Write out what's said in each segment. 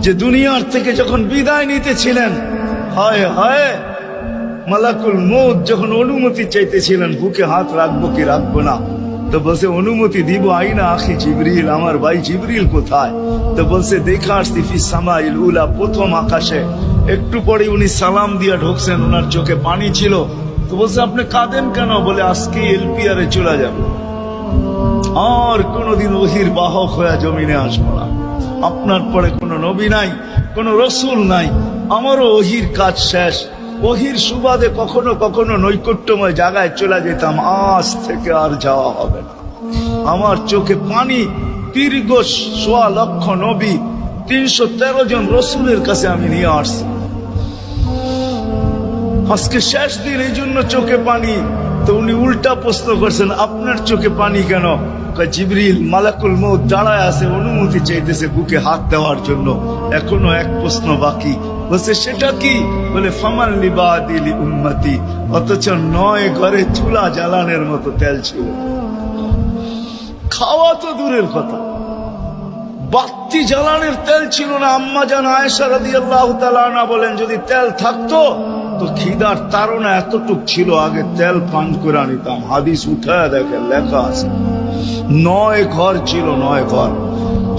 যে দুনিয়ার থেকে যখন বিদায় নিতেছিলেন, হায় হায়, মালাকুল মউত যখন অনুমতি চাইতেছিলেন বুকে হাত রাখবো কি রাখবো না, তো বলছে অনুমতি দিব, আইনা আখি জিবরিল, আমার ভাই জিবরিল কোথায়? তো বলছে দেখা আসছি ফি সামাইল উলা, প্রথম আকাশে। একটু পরে উনি সালাম দিয়া ঢুকছেন, ওনার চোখে পানি ছিল। তো বলছে আপনি কাঁদেন কেন? বলে আজকে এলপিআরে চলে যাবে, আর কোনদিন ওহির বাহক হয়ে জমিনে আসবো না। আপনার পরে কোনো নবী নাই, কোনো রসুল নাই, আমারও ওহির কাজ শেষ। ওহির সুবাদে কখনো কখনো নৈকট্যময় জায়গায় চলে যেতাম, আজ থেকে আর যাওয়া হবে না। আমার চোখে পানি। দীর্ঘ ১.৫ লক্ষ নবী, ৩১৩ জন রসুলের কাছে আমি নিয়ে আসছি। আজকে শেষ দিন, এই জন্য চোখে পানি। তো উনি উল্টা প্রশ্ন করছেন, আপনার চোখে পানি কেন? জিবরিল, মালাকুল মউত দাঁড়ায় আছে, অনুমতি চাইতেছে বুকে হাত দেওয়ার জন্য। এখনো এক প্রশ্ন বাকি। বলছে সেটা কি? বলে ফামান লিবাদিলি উম্মতি। অথচ ৯ ঘরে চুলা জ্বালানোর মতো তেল ছিল। খাওয়া তো দূরের কথা, বাতি জ্বালানোর তেল ছিল না। আম্মা জান আয়েশা রাদিয়াল্লাহু তাআলা আনহা বলেন, যদি তেল থাকতো তো খিদার তাড়না এতটুক ছিল, আগে তেল পান করে নিতাম। হাদিস উঠায় দেখেন, লেখা আছে ৯ ঘর ছিল, ৯ ঘর।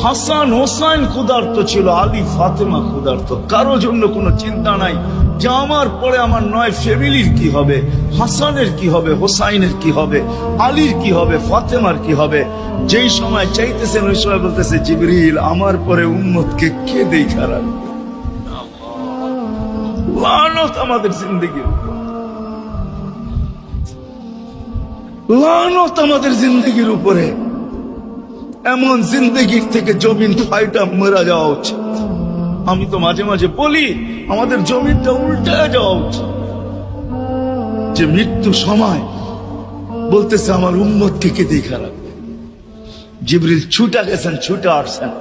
হাসান হোসাইন ক্ষুধার্ত ছিল, আলী ফাতেমা ক্ষুধার্ত। কারো জন্য কোনো চিন্তা নাই যে আমার পরে আমার ৯ ফ্যামিলির কি হবে, হাসানের কি হবে, হোসাইনের কি হবে, আলীর কি হবে, ফাতেমার কি হবে। যেই সময় চাইতেছেন ওই সময় বলতেছে জিবরিল, আমার পরে উম্মতকে কে দেখা রাখবে? লানত আমাদের জিন্দগির, লানত আমাদের জিন্দগির উপরে। এমন জিন্দগির থেকে জমিন ফাইটা মরা যাওয়া উচিত। আমি তো মাঝে মাঝে বলি আমাদের জমিনটা উল্টে যাওয়া উচিত, যে মৃত্যু সময় বলতেছে আমার উম্মতকে কে দেখা রাখবে। জিবরিল ছুটা গেছেন, ছুটে আসছেন,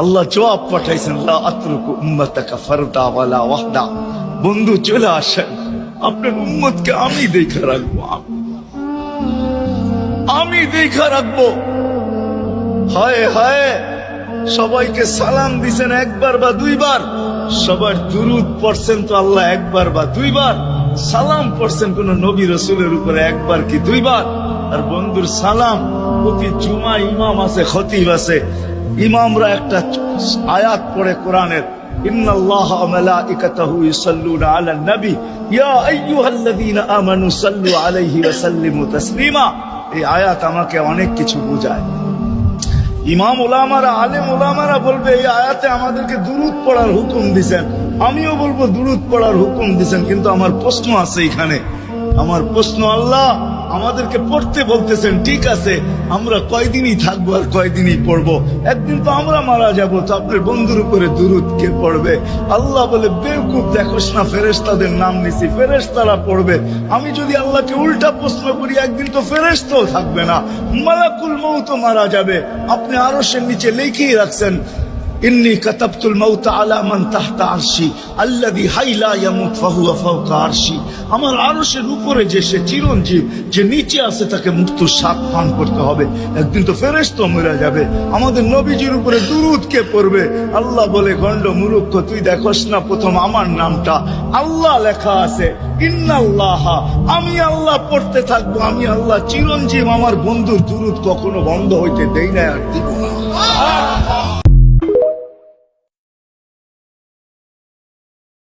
আল্লাহ জবাব পাঠাইছেন, লা আতরুকু উম্মাতাকা ফারদা ওয়ালা ওয়াহদা। বন্ধু চলে আসেন, আপনার উম্মতকে আমি দেখা রাখবো, আমি দেখা রাখবো। হায় হায়, সবাইকে সালাম দিছেন একবার বা দুইবার, সবার দুরুদ পড়ছেন তো আল্লাহ একবার বা দুইবার, সালাম পড়ছেন কোন নবী রসুলের উপরে একবার কি দুইবার। আর বন্ধুর সালাম প্রতি জুমা ইমাম আছে, খতিব আছে, ইমামরা একটা আয়াত পড়ে কোরআনের, ইন্নাল্লাহা ওয়া মালাইকাতাহু ইউসাল্লুনা আলান নবী ইয়া আইয়ুহাল্লাযীনা আমানু সাল্লু আলাইহি ওয়া সাল্লিমু তাসলিমা। এই আয়াত আমাকে অনেক কিছু বোঝায়। ইমাম ওলামারা, আলেম ওলামারা বলবে এই আয়াতে আমাদেরকে দুরূদ পড়ার হুকুম দিছেন, আমিও বলবো দুরূদ পড়ার হুকুম দিছেন। কিন্তু আমার প্রশ্ন আছে এখানে, আমার প্রশ্ন, আল্লাহ আমাদেরকে পড়তে বলতেছেন, ঠিক আছে, আমরা কয়দিনই থাকবো আর কয়দিনই পড়বো? একদিন তো আমরা মারা যাবো, তো আপনার বন্ধুর উপরে দুরূদ কে পড়বে? আল্লাহ বলে, বেওকুফ, দেখোস না ফেরেশতাদের নাম নিছি, ফেরেশতারা পড়বে। আমি যদি আল্লাহকে উল্টা প্রশ্ন করি, একদিন তো ফেরেশতাও থাকবে না, মালাকুল মউত মারা যাবে। আপনি আরশের নিচে লিখেই রাখছেন, ইন্নী কাতাবতুল মাউত আলা মান তাহতা আরশি আল্লাযী হাইলা ইয়ামুত ফাহুয়া ফাওকা আরশি। আমার আরশের উপরে যে সে চিরঞ্জীব, যে নিচে আছে তাকে মৃত্যুর স্বাদ পান করতে হবে। একদিন তো ফেরেশতা মরে যাবে, আমাদের নবীজির উপরে দুরূদ কে পড়বে? আল্লাহ বলে, গন্ড মূর্খ, তুই দেখোস না প্রথম আমার নামটা আল্লাহ লেখা আছে, ইন্নাল্লাহা, আমি আল্লাহ পড়তে থাকবো, আমি আল্লাহ চিরঞ্জীব, আমার বন্ধুর দুরূদ কখনো বন্ধ হইতে দেই না আর দিব না।